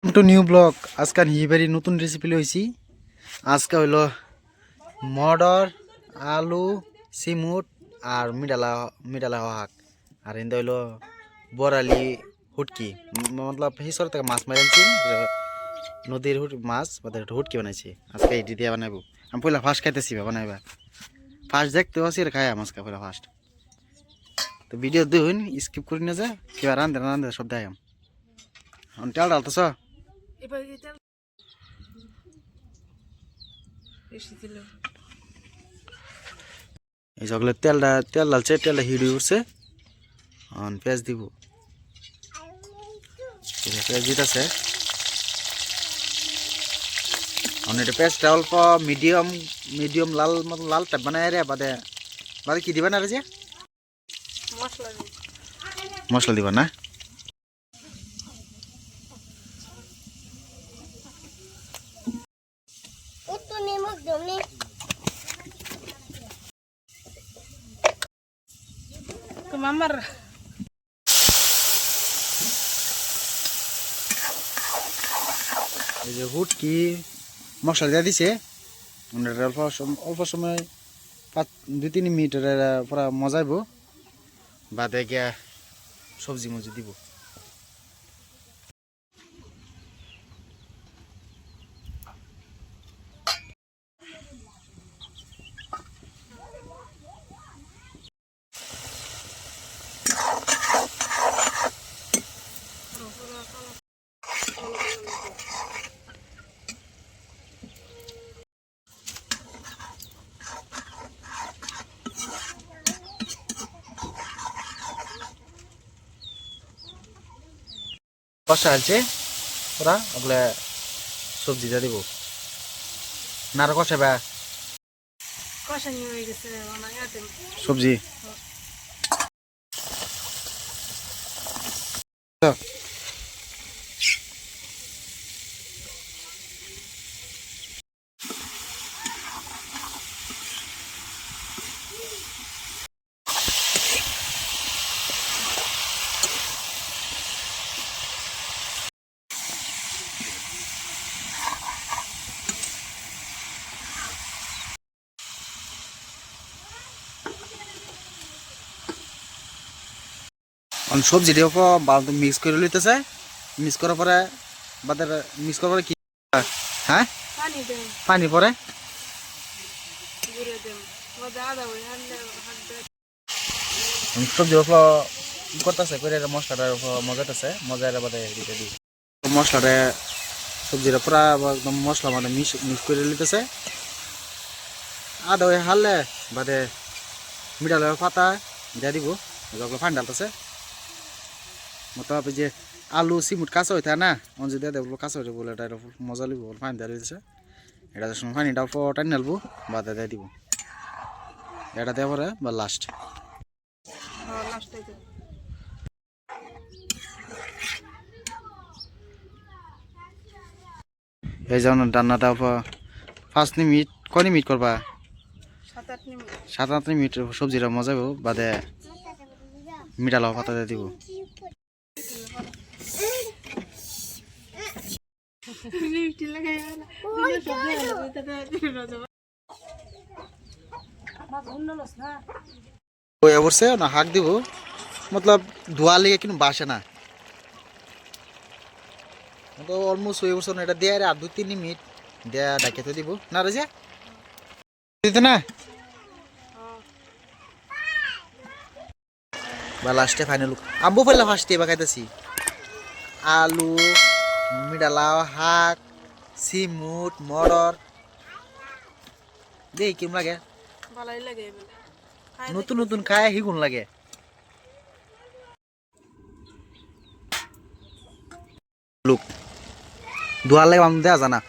Two new blog আজকে হিবারি নতুন recipe লইছি। আজকে হইল মটর আলু সিমুট আর মিডালা শাক আর এন্দা হইল বরালি হুটকি মতলব হিসর থেকে মাছ মারিছি নদীর মাছ হুটকি বানাইছি। আজকে এটি দিয়ে বানাইব। আমি পয়লা ফার্স্ট খাইতেছি বানাইবা ফার্স্ট দেখতে পাচ্ছি আর খাই আজকে পয়লা ফার্স্ট। তো ভিডিও দেখুন স্কিপ করি না যে কিবা রান্ধে সব দেয় তেল ডালতেছ এই সকলে তেল ডালছে তেলটা হিড়ি উঠছে পেঁয়াজ দিব পেঁয়াজ দিতেছে এটা পেঁয়াজটা অল্প মিডিয়াম লাল মতো লাল টাইপ বানায় রে বাদে বাদে কি দিবা না রে যে মশলা দিবা না মামার এই যে হুটকি মশলা দিয়ে দিছে অল্প সময় 2-3 মিনিটের পুরা মজাইব বাদে গিয়া সবজি মজি দিব। কষা আছে ওরা ওগুলো সবজি দিয়ে দিব না আরো কষাবা সবজি সবজি দিয়ে মিক্স করে লইতেছে। মিক্স করার পরে বাদের মিক্স করার পরে কি হ্যাঁ পানি পরে সবজির উপর করতেছে করে মশলাটার উপর মজাতেছে মজার বাদে দিতে দিই মশলাটা সবজিটা পুরা একদম মশলা মানে মিক্স করে লিতেছে। আদা হারলে বাদে মিঠাল পাতা দিয়ে দিব পানি ডালতেছে মতো যে আলু সিমুট কাঁচা হইতে না অঞ্জি দিয়ে দেবো কাঁচা হইতে বলে এটা মজা লিব পানি দিয়ে দিতেছে। এটা সময় পানিটা অল্প টানি নালবো বাদে দিয়ে দিব এটা দেওয়া পরে বা লাস্ট এই যেমন রান্নাটা 5 মিনিট কয় মিনিট করবা 7-8 মিনিট সবজিটা মজা বাদে মিঠাল পাতা দিয়ে দিব। অবশ্যই না হাক দিব মতলব ধোয়া লেগে কিন্তু বাসে না তো অলমোস্ট হয়ে বছর এটা দিয়ে আর 2-3 মিনিট দেয়া ডাকিতে দিব না রে দিতে না বা লাস্টে ফাইনাল আব্বু ফেললা ফার্স্টে বা খাইতেছি আলু মিডালাও শাক সিমুট মটর দেই কেমন লাগে নতুন নতুন খায় হিগুন লাগে লোক দোয়ার লাগে দেওয়া জানা